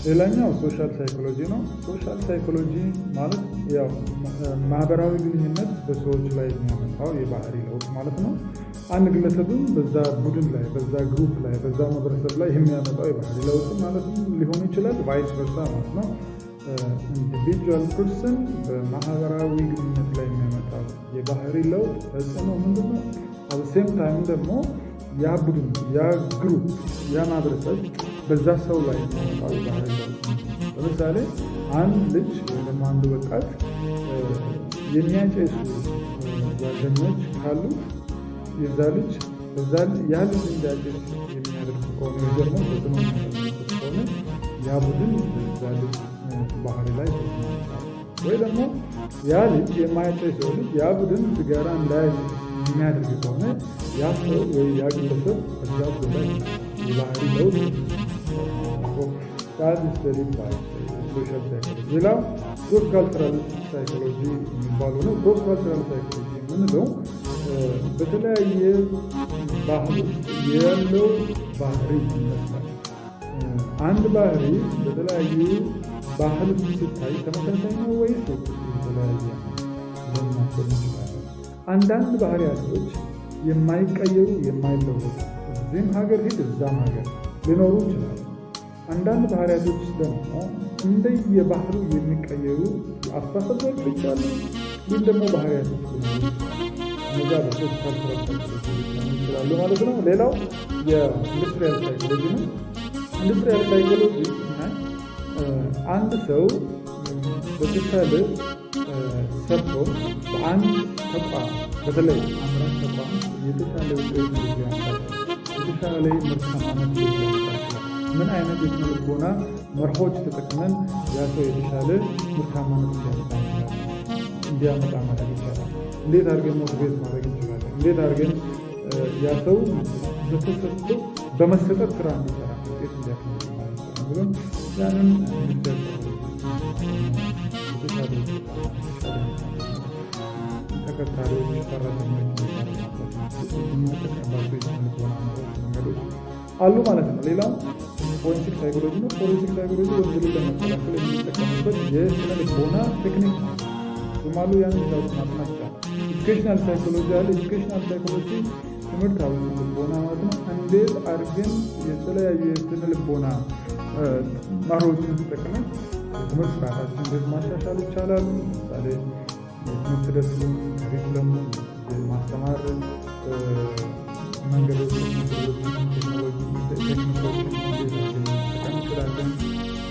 ሌላኛው ሶሻል ሳይኮሎጂ ነው። ሶሻል ሳይኮሎጂ ማለት ያው ማህበራዊ ግንኙነት በሰዎች ላይ የሚያመጣው የባህሪ ለውጥ ማለት ነው። አንድ ግለሰብም በዛ ቡድን ላይ በዛ ግሩፕ ላይ በዛ ማህበረሰብ ላይ የሚያመጣው የባህሪ ለውጥ ማለት ሊሆን ይችላል። ቫይስ ቨርሳ ማለት ነው። ኢንዲቪጁዋል ፐርሰን በማህበራዊ ግንኙነት ላይ የሚያመጣው የባህሪ ለውጥ ተጽዕኖ ምንድን ነው? አት ሴም ታይም ደግሞ ያ ቡድን ያ ግሩፕ ያ ማህበረሰብ በዛ ሰው ላይ የሚያመጣው የባህሪ ለውጥ። ለምሳሌ አንድ ልጅ ወይ ደግሞ አንድ ወጣት የሚያጨሱ ጓደኞች ካሉት የዛ ልጅ ያ ልጅ እንዲያጨስ የሚያደርግ ከሆነ ደግሞ ተጽዕኖ የሚያደርግ ከሆነ ያ ቡድን በዛ ልጅ ባህሪ ላይ ወይ ደግሞ ያ ልጅ የማያጨሰው ልጅ ያ ቡድን ሲጋራ እንዳያጭስ የሚያደርግ ከሆነ ያ ሰው ወይ ያ ግለሰብ በዛ ቡድን ላይ የባህሪ ለውጥ ሶሻል ሳይኮሎጂ። ሌላው ክሮስ ካልቸራል ሳይኮሎጂ የሚባለው ነው። ክሮስ ካልቸራል ሳይኮሎጂ የምንለው በተለያየ ባህል ያለው ባህሪ ይመስላል። አንድ ባህሪ በተለያዩ ባህል ሲታይ ተመሳሳይ ነው ወይስ የተለያየ ልናስብ እንችላለን? አንዳንድ ባህሪያቶች የማይቀየሩ የማይለወጡ እዚህም ሀገር ሂድ እዛም ሀገር ሊኖሩ ይችላሉ። አንዳንድ ባህሪያቶች ደግሞ እንደየባህሉ የሚቀየሩ አስተሳሰብ ለውጦች አሉ። ግን ደግሞ ባህሪያቶች እነዛ በሶስት ካልቸራል ይችላሉ ማለት ነው። ሌላው የኢንዱስትሪያል ሳይኮሎጂ ነው። ኢንዱስትሪያል ሳይኮሎጂ አንድ ሰው በተሻለ ሰርቶ በአንድ ተቋም በተለይ አምራች ተቋም የተሻለ ውጤት ያመጣል፣ የተሻለ ምርታማነት ያመጣል። ምን አይነት የስነ ልቦና መርሆች ተጠቅመን ያ ሰው የተሻለ ምርታማነት እንዲያመጣ ማድረግ ይቻላል? እንዴት አድርገን ሞቲቬት ማድረግ እንችላለን? እንዴት አድርገን ያ ሰው በተሰጥቶ በመሰጠት ስራ እንዲሰራ ውጤት እንዲያገኝ ብለን ያንን ተከታዮች ሰራተኞች መንገዶች አሉ ማለት ነው። ሌላው ፎረንሲክ ሳይኮሎጂ ነው። ፎረንሲክ ሳይኮሎጂ ወንጀልን ለመከላከል የሚጠቀሙበት የስነ ልቦና ቴክኒክ ነው። ሶማሉ ያን ማጥናት ይቻላል። ኤዱኬሽናል ሳይኮሎጂ አለ። ኤዱኬሽናል ሳይኮሎጂ ትምህርታዊ ልቦና ማለት ነው። እንዴት አድርገን የተለያዩ የስነ ልቦና መርሆችን ተጠቅመን ትምህርት ስርዓታችን እንዴት ማሻሻል ይቻላል? ለምሳሌ የትምህርት ሂደቱን ካሪኩለሙ ማስተማር መንገዶችን ቴክኖሎጂዎችን መጠቀም እንችላለን።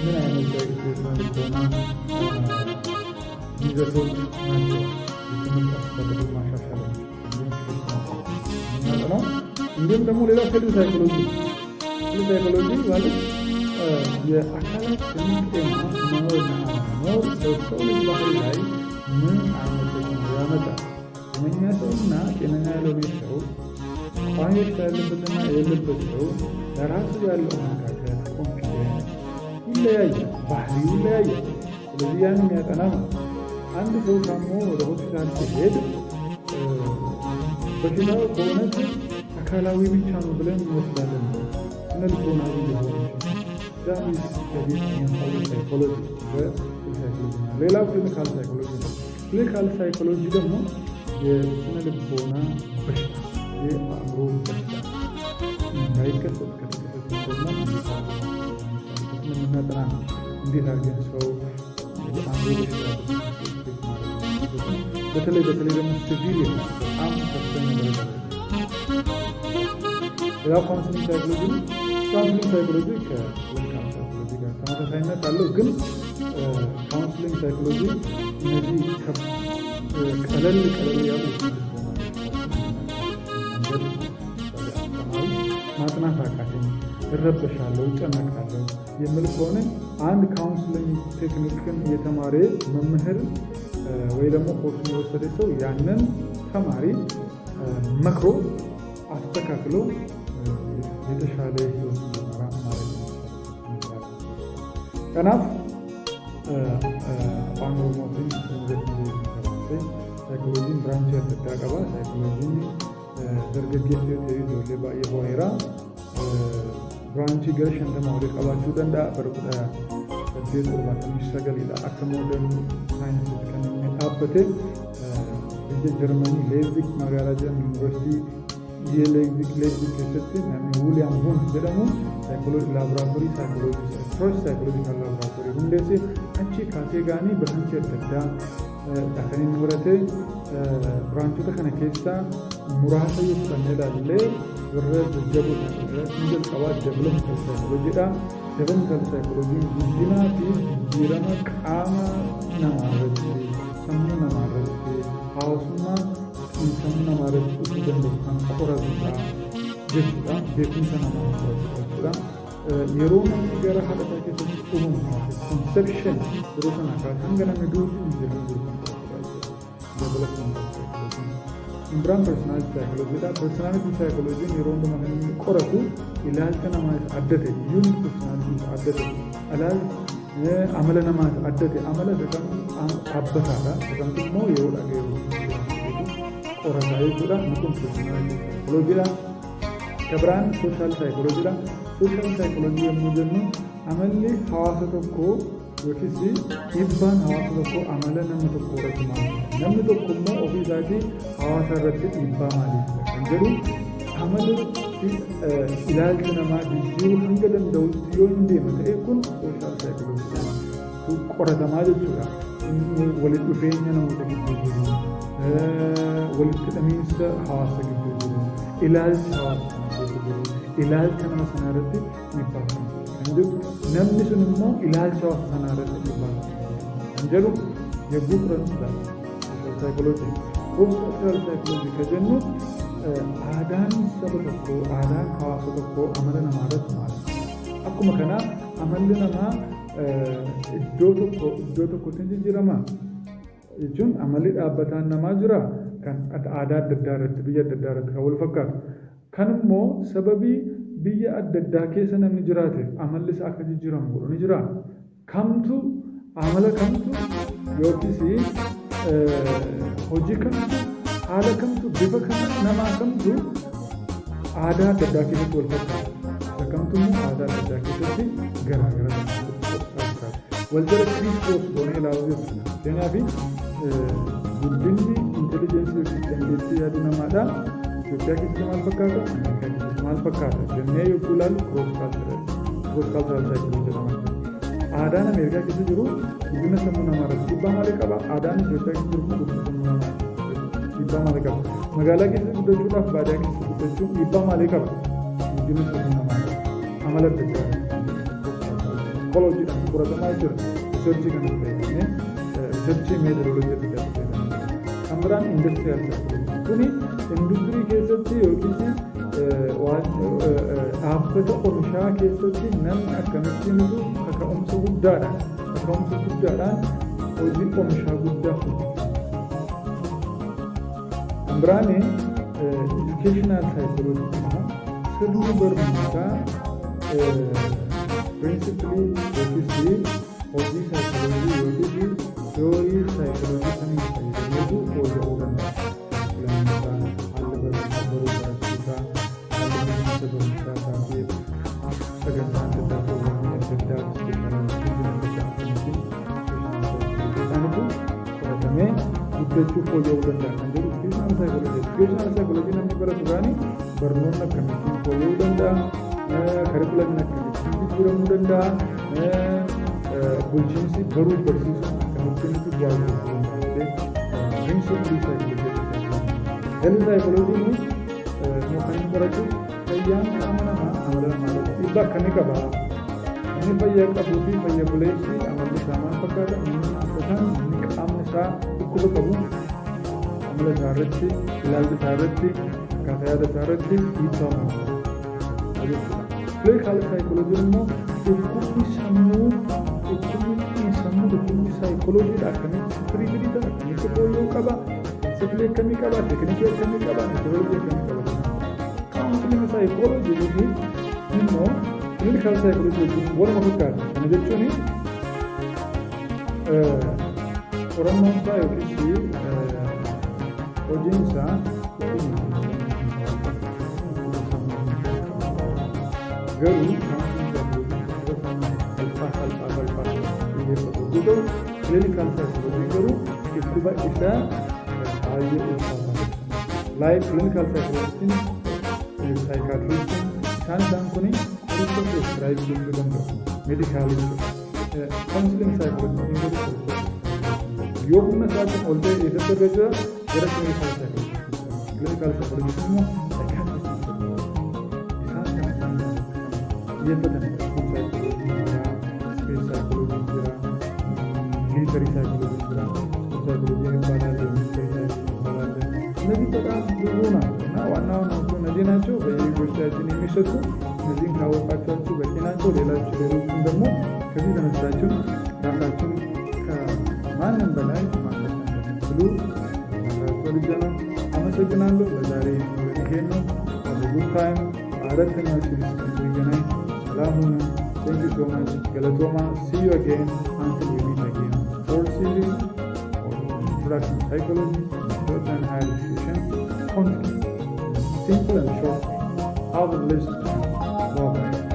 ምን አይነት የስነ ልቦና ይዘቶች ናቸው የትምህርት አስተዳደር ማሻሻል ነው። እንዲሁም ደግሞ ሌላ ፊልድ ሳይኮሎጂ ማለት የአካላት ጤና መኖርና መኖር በሰው ልጅ ባህሪ ላይ ምን አይነት ተጽዕኖ ያመጣል? ጤነኛ ሰውና ጤነኛ ያልሆነ ሰው፣ ቋሚ በሽታ ያለበትና የሌለበት ሰው ለራሱ ያለው አመለካከት ኮንፊደንስ ይለያያል፣ ባህሪው ይለያያል። ስለዚህ ያን የሚያጠና ነው። አንድ ሰው ታሞ ወደ ሆስፒታል ሲሄድ በሽታው በእውነት አካላዊ ብቻ ነው ብለን እንወስዳለን። ስነ ልቦናዊ ሊሆን ይችላል። ሌላው ክሊኒካል ሳይኮሎጂ ነው። ክሊኒካል ሳይኮሎጂ ደግሞ የስነ ልቦና በሽታ የአእምሮ በሽታ እንዳይከሰት ከተከሰተ የምናጠና ነው። እንዴት አድርገን ሰው የአእምሮ በሽታ በተለይ ደግሞ ሲቪል በጣም ከፍተኛ ደረጃ ሌላው ካውንስሊንግ ሳይኮሎጂ ነው። ካውንስሊንግ ሳይኮሎጂ ከክሊኒካል ሳይኮሎጂ ጋር ተመሳሳይነት አለው። ግን ካውንስሊንግ ሳይኮሎጂ እነዚህ ቀለል ያሉ ማጥናት አቃተኝ፣ እረበሻለሁ፣ እጨነቃለሁ የሚል ከሆነ አንድ ካውንስሊንግ ቴክኒክን የተማረ መምህር ወይ ደግሞ ኮርስ የወሰደ ሰው ያንን ተማሪ መክሮ አስተካክሎ የተሻለ ህይወት እንዲመራ ማለት ነው። ከናፍ ኦሮሞትን ሳይኮሎጂን ብራንች ያተቃቀባ ሳይኮሎጂን ደርገጌት የቦሄራ ብራንቺ ገርሽ እንደማወደ ቀባችሁ ደንዳ በርቁዳ 1979 akka moodern saayinsii kan inni dhaabbate biyya Jarmanii Leipzig magaalaa jedhamu yuunivarsiitii Leipzig keessatti namni William Wundt jedhamu saayikooloojii laaboraatoorii saayikooloojii first saayikooloojikaal laaboraatoorii hundeesse achi kaasee gaanii biraansii adda addaa kan inni murate biraanchota kana keessaa muraasa yoo fudhannee ilaallee warra jajjaboodha inni jalqabaa developmental saayikooloojiidha. Developmental saayikooloojiin guddinaa fi jijjiirama qaama namaa irratti sammuu namaa irratti hawaasummaa sammuu namaa irratti dhufuu danda'u kan qoratudha jechuudha. Beekumsa namaa qoratudha jechuudha. Yeroo namni gara haadha isaa keessatti uumamu conception yeroo sana kaasee hanga namni duutu hin jiru kan qoratudha jechuudha. Developmental saayikooloojiin. Biraan personality saayikooloojiidha. Personality saayikooloojiin yeroo hundumaa kan inni qoratu ilaalcha namaas adda ta'e yuunik personality adda ta'e amala namaas adda ta'e amala kan dhaabbataadha. Kan immoo yeroo dhaga'u qorataa jechuudha. Kun personality saayikooloojiidha. Biraan social saayikooloojiidha. Social saayikooloojii yommuu jennu amalli hawaasa tokkoo yookiis dhiibbaan hawaasa tokkoo amala nama tokko irratti maali? Namni tokko immoo ofii isaatii hawaasa irratti dhiibbaa maaliif kan jedhu amala ilaalcha namaa jijjiiruu hanga danda'utti yoo hin deema ta'e kun sooshaal saayikooloojii qoratamaa jechuudha. Walitti dhufeenya namoota gidduu jiru, walitti hidhamiinsa hawaasa gidduu jiru, ilaalcha hawaasa gidduu jiru, ilaalcha nama sanaa irratti dhiibbaa kan jedhu namni sun immoo ilaalcha hawaasa sanaa irratti dhiibbaa kan jedhu yogguu qorannuudha. Sooshaal saayikooloojii. Sooshaal saayikooloojii kan jennu aadaan saba tokkoo, aadaan hawaasa tokkoo amala namaa irratti maali? Akkuma kanaa amalli namaa iddoo tokkotti jijjiirama jechuun amalli dhaabbataan namaa jira kan aadaa adda addaa irratti biyya adda addaa irratti kan wal fakkaatu. Kan immoo sababii biyya adda addaa keessa namni jiraate amalli isaa akka jijjiiramu godhu ni jira. Amala kamtu yookiis hojii kamtu haala kamtu bifa namaa kamtu aadaa adda addaa keessatti wal fakkaata. Kamtu immoo aadaa adda addaa keessatti garaagara waljala kiristoos goonee ilaaluu jechuudha. Kanaaf guddinni intelijeensii yookiin dandeettii yaadu namaadha. Itoophiyaa keessatti maal fakkaata? Ameerikaa keessatti maal fakkaata? Jennee yogguu ilaallu cross cultural saayikooloojii jedhama. Aadaan Ameerikaa keessa jiru guddina sammuu namaa irratti dhiibbaa maalii qaba? Aadaan Itoophiyaa keessa jiru guddina sammuu namaa dhiibbaa maalii qaba? Magaalaa keessa guddachuudhaaf baadiyyaa keessa guddachuun dhiibbaa maalii qaba? Guddina sammuu namaa irratti amala adda addaa kooloojiidhaan qoratamaa jira. Riisarchii kan fayyadamee riisarchii meetodoloojii adda addaa fayyadamee kan biraan industiriyaal saayikooloojii kuni industirii keessatti yookiis dhaabbata oomishaa keessatti namni akkamittiin kaka'umsa guddaadhaan hojii oomishaa guddaa hojjeta. Kan biraan educational saayikooloojii sirni barnootaa principally yookiis hojii saayikooloojii yookiis teoorii saayikooloojii kamiin fayyadamuutu fooyya'uu danda'a. Haalli barumsaa baruu barachuusaa, haalli barumsa barumsaa taatee sagantaa adda addaa fooyya'anii adda addaa isaanitu qoratamee guddachuu fooyya'uu danda'a kan jedhu educational saayikooloojii. Educational saayikooloojii namni baratu gaanii barnoonni akkamittiin fooyya'uu danda'a, karikulamiin akkamittiin jijjiiramuu danda'a, bulchiinsi baruu barsiisuun akkamittiin jijjiiramuu danda'a. Pirinsipilii saayikooloojii. Galii saayikooloojiin kan inni baratu fayyaan qaama namaa amala namaa irratti dhiibbaa akkamii qaba? Inni fayyaa qabuu fi fayya buleessi amalli isaa maal fakkaata? Inni qaamni isaa dhukkuba qabu amala isaa irratti, ilaalcha isaa irratti, akkaataa yaada isaa irratti dhiibbaa qaba. Clinical saayikooloojiin immoo dhukkubni saayikooloojiidha. Akkamitti firiifirii ta'a? Akkamitti fooyya'uu qaba? Siflee akkamii qaba? Teeknikii akkamii qaba? Meetodoloojii akkamii qaba? Kaawunsilii saayikooloojii yookiin immoo clinical saayikooloojii wajjin waluma fakkaata. Kana jechuun qorannoon isaa yookiis hojiin isaa garuu salphaa xiyyeeffatu yoo ta'u, clinical psychology garuu dhukkuba isaa baay'ee ulfaataa. Like clinical psychologist, psychiatrist, isaan kuni riisoos prescribe gochuu danda'u. Medicalist, counseling psychologist yoo humna isaatiin ol ta'e eessatti irra jira gara clinical psychologist. Clinical psychologist immoo psychiatrist isaan kana xiyyeeffatan psychology jira, space psychology jira, military psychology jira, psychology ይባላል፣ military psychology ይባላል። እነዚህ በጣም ብዙ ናቸው እና ዋና ዋናዎቹ እነዚህ ናቸው። በየዩኒቨርሲቲያችን የሚሰጡ እነዚህን ካወቃቸዋችሁ በቂ ናቸው። ሌሎችን ደግሞ ከዚህ ተነስታችሁ ራሳችሁን ከማንም በላይ ማሳት እንደምትችሉ ነግራችሁ ልጅ ነው። አመሰግናለሁ። ለዛሬ ይሄን ነው። ብዙ ታይም አረተኛው ሲሪስ እንገናኝ። ሰላም ሁኑ። Thank you so much. Galatoma. See you again until we meet again. Fourth series or introduction to psychology, third and higher education. Content. Simple and short. How to listen. Bye bye.